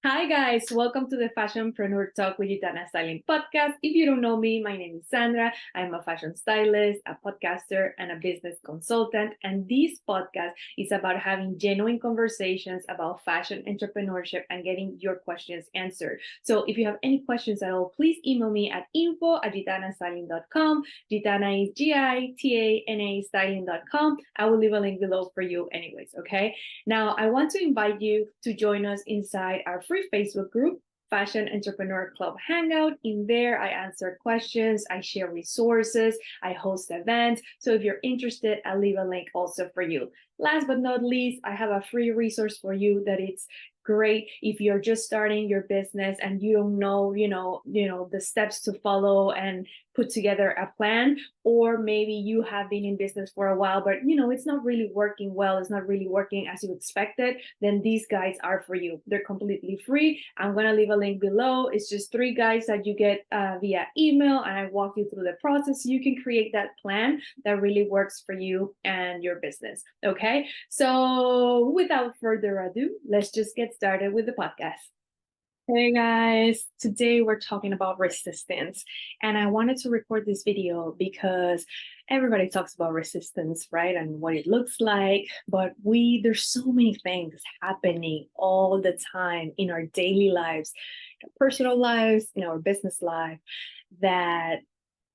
Hi guys, welcome to the Fashionpreneur Talk with Gitana Styling podcast. If you don't know me, my name is Sandra. I'm a fashion stylist, a podcaster, and a business consultant. And this podcast is about having genuine conversations about fashion entrepreneurship and getting your questions answered. So if you have any questions at all, please email me at info@gitanastyling.com. Gitana is Gitana styling.com. I will leave a link below for you anyways, okay? Now, I want to invite you to join us inside our free Facebook group, Fashion Entrepreneur Club Hangout. In there, I answer questions, I share resources, I host events. So if you're interested, I'll leave a link also for you. Last but not least, I have a free resource for you that it's great if you're just starting your business and you don't know the steps to follow and put together a plan, or maybe you have been in business for a while but it's not really working well, it's not really working as you expected. Then these guides are for you. They're completely free. I'm going to leave a link below. It's just 3 guides that you get via email, and I walk you through the process so you can create that plan that really works for you and your business. Okay, so without further ado, let's just get started with the podcast. Hey guys, today we're talking about resistance, and I wanted to record this video because everybody talks about resistance, right? And what it looks like, but there's so many things happening all the time in our daily lives, our personal lives, in our business life, that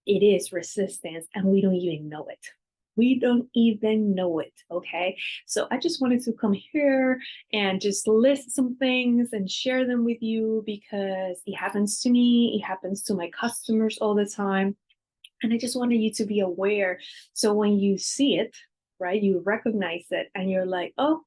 it is resistance and we don't even know it. We don't even know it, okay? So I just wanted to come here and just list some things and share them with you because it happens to me, it happens to my customers all the time. And I just wanted you to be aware. So when you see it, right, you recognize it and you're like, oh,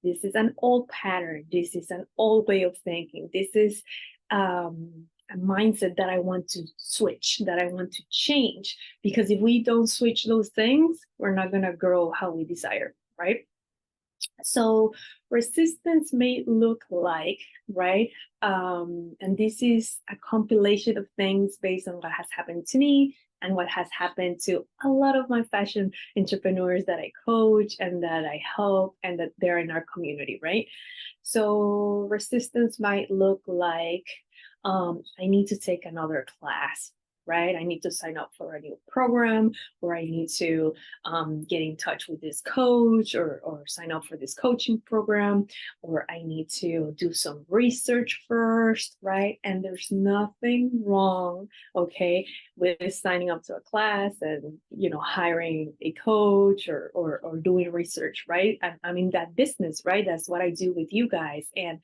this is an old pattern. This is an old way of thinking. This is a mindset that I want to switch, that I want to change. Because if we don't switch those things, we're not going to grow how we desire, right? So resistance may look like, right? And this is a compilation of things based on what has happened to me and what has happened to a lot of my fashion entrepreneurs that I coach and that I help and that they're in our community, right? So resistance might look like I need to take another class, right? I need to sign up for a new program, or I need to get in touch with this coach, or sign up for this coaching program, or I need to do some research first, right? And there's nothing wrong, okay, with signing up to a class and hiring a coach or doing research, right? I'm in that business, right? That's what I do with you guys, and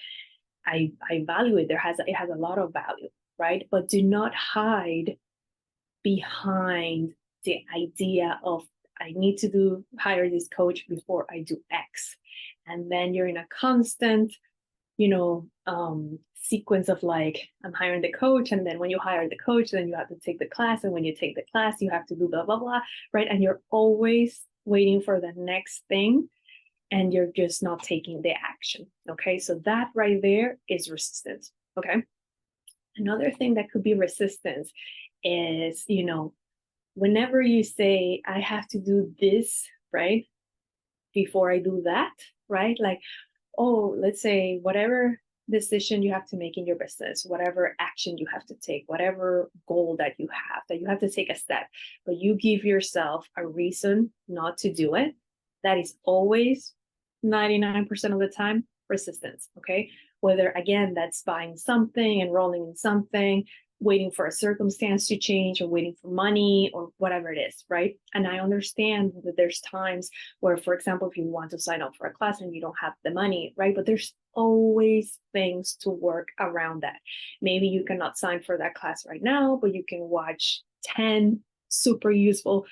I value it. It has a lot of value, right? But do not hide behind the idea of I need to hire this coach before I do X. And then you're in a constant, sequence of like, I'm hiring the coach. And then when you hire the coach, then you have to take the class. And when you take the class, you have to do blah, blah, blah, right? And you're always waiting for the next thing and you're just not taking the action. Okay. So that right there is resistance. Okay. Another thing that could be resistance is, whenever you say, I have to do this, right, before I do that, right? Like, oh, let's say whatever decision you have to make in your business, whatever action you have to take, whatever goal that you have to take a step, but you give yourself a reason not to do it, that is always 99% of the time resistance, okay? Whether, again, that's buying something, enrolling in something, waiting for a circumstance to change, or waiting for money, or whatever it is, right? And I understand that there's times where, for example, if you want to sign up for a class and you don't have the money, right? But there's always things to work around that. Maybe you cannot sign for that class right now, but you can watch 10 super useful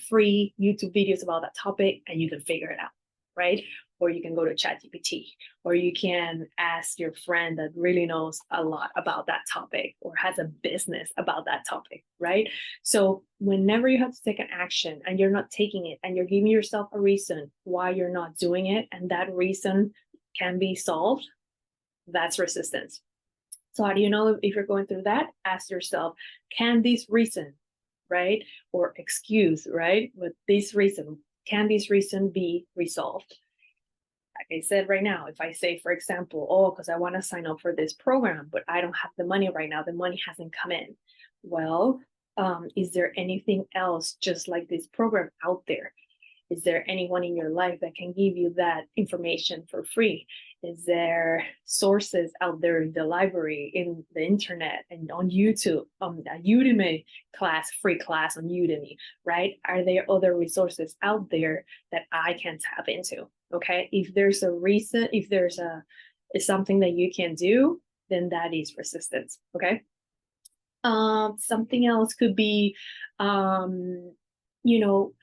free YouTube videos about that topic and you can figure it out, right? Or you can go to ChatGPT, or you can ask your friend that really knows a lot about that topic or has a business about that topic, right? So whenever you have to take an action and you're not taking it and you're giving yourself a reason why you're not doing it, and that reason can be solved, that's resistance. So how do you know if you're going through that? Ask yourself, can this reason, right, or excuse, right, but this reason, can this reason be resolved? Like I said right now, if I say, for example, oh, because I want to sign up for this program, but I don't have the money right now, the money hasn't come in. Well, is there anything else just like this program out there? Is there anyone in your life that can give you that information for free? Is there sources out there in the library, in the internet, and on YouTube, a Udemy class, free class on Udemy, right? Are there other resources out there that I can tap into? Okay, if there's a reason, if there's something that you can do, then that is resistance. Okay. Something else could be, you know,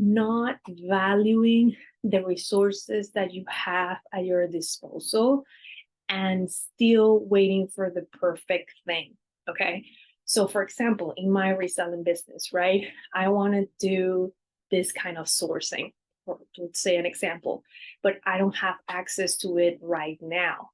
not valuing the resources that you have at your disposal and still waiting for the perfect thing. Okay. So, for example, in my reselling business, right, I want to do this kind of sourcing, or let's say an example, but I don't have access to it right now.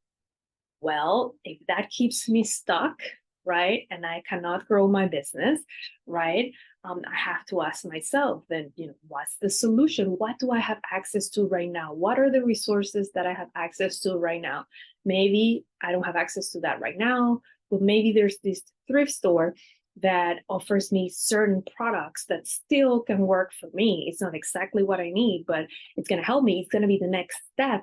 Well, if that keeps me stuck, right, and I cannot grow my business, right, I have to ask myself then, what's the solution? What do I have access to right now? What are the resources that I have access to right now? Maybe I don't have access to that right now, but maybe there's this thrift store that offers me certain products that still can work for me. It's not exactly what I need, but it's going to help me. It's going to be the next step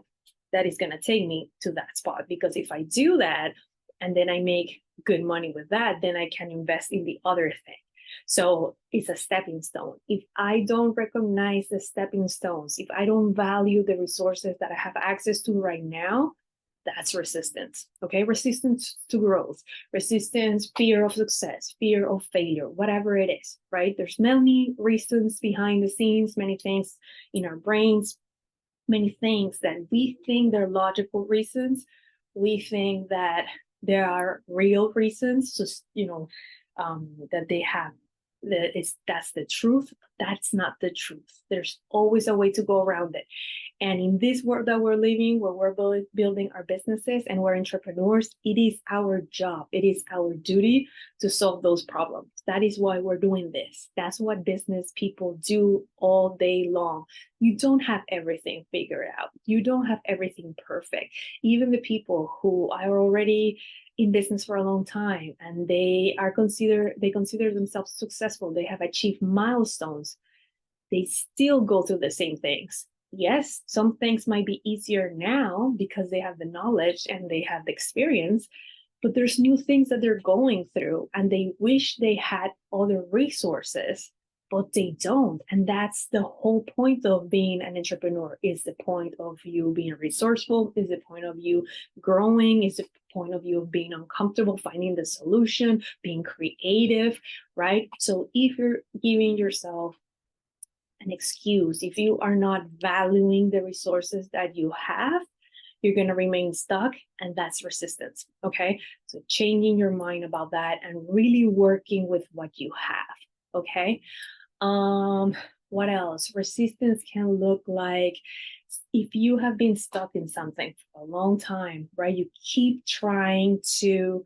that is going to take me to that spot. Because if I do that and then I make good money with that, then I can invest in the other thing. So it's a stepping stone. If I don't recognize the stepping stones, if I don't value the resources that I have access to right now, that's resistance. Okay. Resistance to growth, resistance, fear of success, fear of failure, whatever it is, right? There's many reasons behind the scenes, many things in our brains, many things that we think they're logical reasons. We think that there are real reasons, just that they have that's the truth. That's not the truth. There's always a way to go around it. And in this world that we're living, where we're building our businesses and we're entrepreneurs, it is our job, it is our duty to solve those problems. That is why we're doing this. That's what business people do all day long. You don't have everything figured out. You don't have everything perfect. Even the people who are already in business for a long time and they consider themselves successful, they have achieved milestones, they still go through the same things. Yes, some things might be easier now because they have the knowledge and they have the experience, but there's new things that they're going through and they wish they had other resources, but they don't. And that's the whole point of being an entrepreneur, is the point of you being resourceful, is the point of you growing, is the point of you being uncomfortable, finding the solution, being creative, right? So if you're giving yourself an excuse, if you are not valuing the resources that you have, you're going to remain stuck, and that's resistance. Okay. So changing your mind about that and really working with what you have. Okay. What else? Resistance can look like if you have been stuck in something for a long time, right? You keep trying to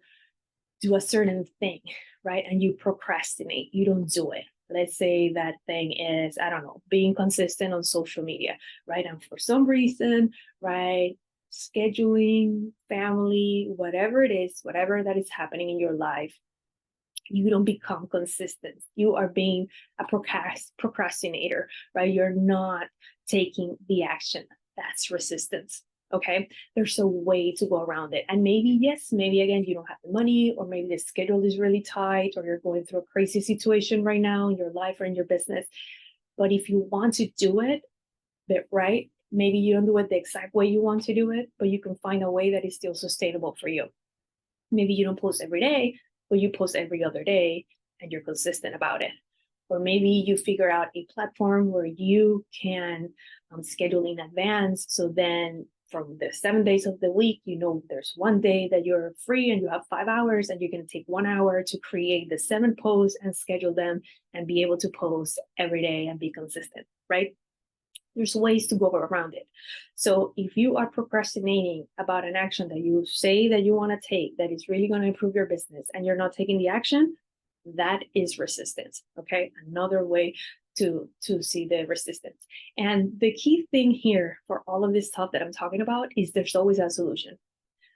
do a certain thing, right? And you procrastinate, you don't do it. Let's say that thing is, I don't know, being consistent on social media, right? And for some reason, right, scheduling, family, whatever it is, whatever that is happening in your life, you don't become consistent. You are being a procrastinator, right? You're not taking the action. That's resistance. Okay. There's a way to go around it. And maybe, yes, maybe again, you don't have the money, or maybe the schedule is really tight, or you're going through a crazy situation right now in your life or in your business. But if you want to do it, right, maybe you don't do it the exact way you want to do it, but you can find a way that is still sustainable for you. Maybe you don't post every day, but you post every other day and you're consistent about it. Or maybe you figure out a platform where you can schedule in advance. So then from the 7 days of the week, there's one day that you're free and you have 5 hours, and you're going to take 1 hour to create the 7 posts and schedule them and be able to post every day and be consistent, right? There's ways to go around it. So if you are procrastinating about an action that you say that you want to take, that is really going to improve your business, and you're not taking the action, that is resistance. Okay. Another way to see the resistance. And the key thing here for all of this stuff that I'm talking about is there's always a solution.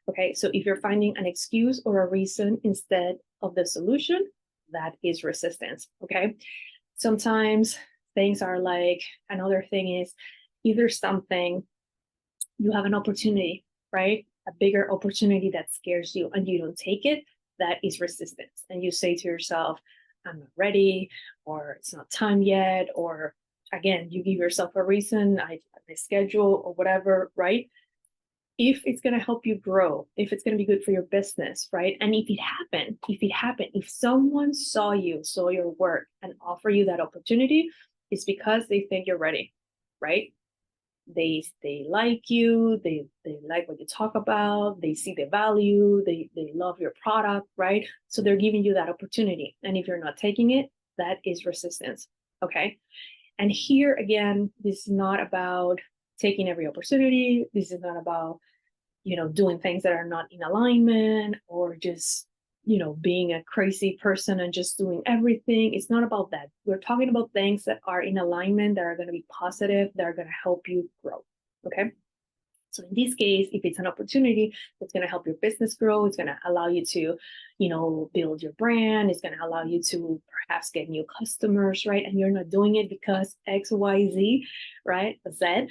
Okay, so if you're finding an excuse or a reason instead of the solution, that is resistance. Okay, sometimes things are like, another thing is either something, you have an opportunity, right? A bigger opportunity that scares you and you don't take it, that is resistance. And you say to yourself, I'm not ready, or it's not time yet, or again, you give yourself a reason, my schedule or whatever, right? If it's going to help you grow, if it's going to be good for your business, right? And if someone saw your work and offer you that opportunity, it's because they think you're ready, right? They like you, they like what you talk about, they see the value, they love your product, right? So they're giving you that opportunity. And if you're not taking it, that is resistance. Okay. And here again, this is not about taking every opportunity. This is not about, doing things that are not in alignment, or just, being a crazy person and just doing everything. It's not about that. We're talking about things that are in alignment, that are going to be positive, that are going to help you grow. Okay. So in this case, if it's an opportunity that's going to help your business grow, it's going to allow you to, build your brand. It's going to allow you to perhaps get new customers, right? And you're not doing it because X, Y, Z, right? Z.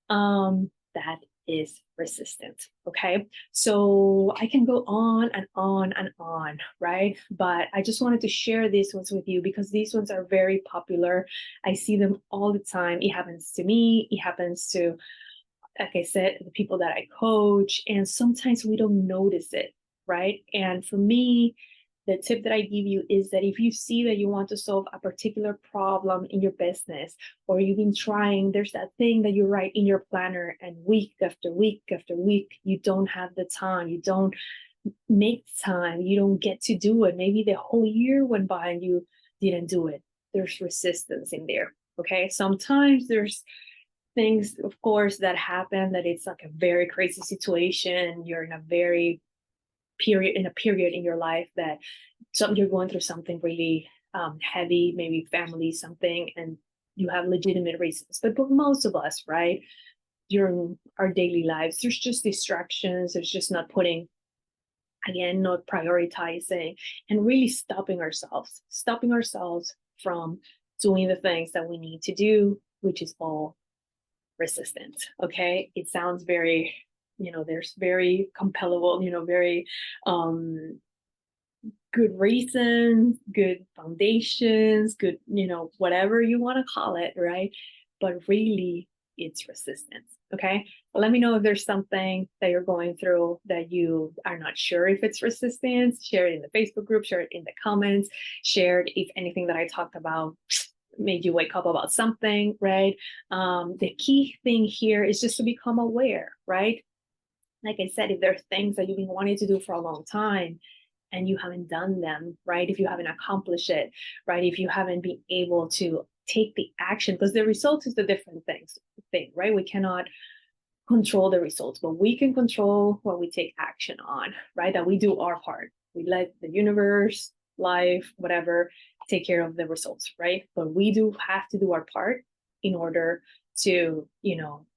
That is resistant. Okay. So I can go on and on and on, right? But I just wanted to share these ones with you because these ones are very popular. I see them all the time. It happens to me. It happens to, like I said, the people that I coach, and sometimes we don't notice it, right? And for me, the tip that I give you is that if you see that you want to solve a particular problem in your business, or you've been trying, there's that thing that you write in your planner, and week after week after week, you don't have the time, you don't make time, you don't get to do it. Maybe the whole year went by and you didn't do it. There's resistance in there. Okay. Sometimes there's things, of course, that happen, that it's like a very crazy situation. You're in a period in your life that you're going through something really heavy, maybe family, something, and you have legitimate reasons. But most of us, right, during our daily lives, there's just distractions. There's just not prioritizing, and really stopping ourselves from doing the things that we need to do, which is all resistance. Okay. It sounds very, there's very compellable, very good reasons, good foundations, good, whatever you want to call it, right? But really, it's resistance. Okay. Well, let me know if there's something that you're going through that you are not sure if it's resistance. Share it in the Facebook group, share it in the comments, share it if anything that I talked about made you wake up about something, right? The key thing here is just to become aware, right? Like I said, if there are things that you've been wanting to do for a long time and you haven't done them, right? If you haven't accomplished it, right? If you haven't been able to take the action, because the result is the different thing, right? We cannot control the results, but we can control what we take action on, right? That we do our part. We let the universe, life, whatever, take care of the results, right? But we do have to do our part in order to,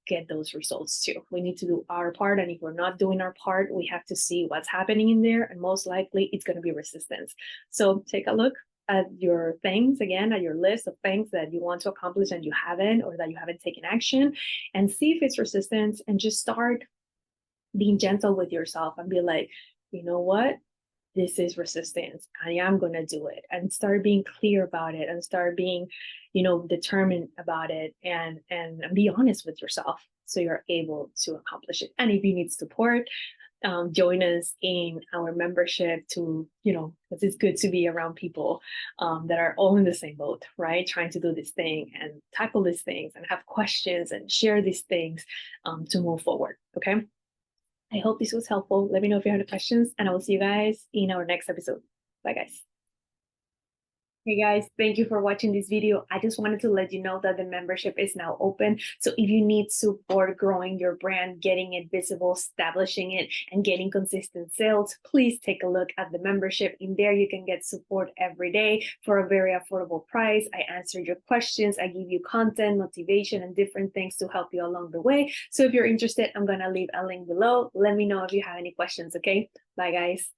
get those results too. We need to do our part. And if we're not doing our part, we have to see what's happening in there. And most likely it's going to be resistance. So take a look at your things again, at your list of things that you want to accomplish and you haven't, or that you haven't taken action, and see if it's resistance, and just start being gentle with yourself and be like, you know what? This is resistance. I am going to do it, and start being clear about it, and start being, determined about it, and be honest with yourself so you're able to accomplish it. And if you need support, join us in our membership to, because it's good to be around people that are all in the same boat, right? Trying to do this thing and tackle these things and have questions and share these things to move forward. Okay. I hope this was helpful. Let me know if you have any questions, and I will see you guys in our next episode. Bye, guys. Hey guys, thank you for watching this video. I just wanted to let you know that the membership is now open. So if you need support growing your brand, getting it visible, establishing it, and getting consistent sales, please take a look at the membership. In there, you can get support every day for a very affordable price. I answer your questions, I give you content, motivation, and different things to help you along the way. So if you're interested, I'm going to leave a link below. Let me know if you have any questions, okay? Bye, guys.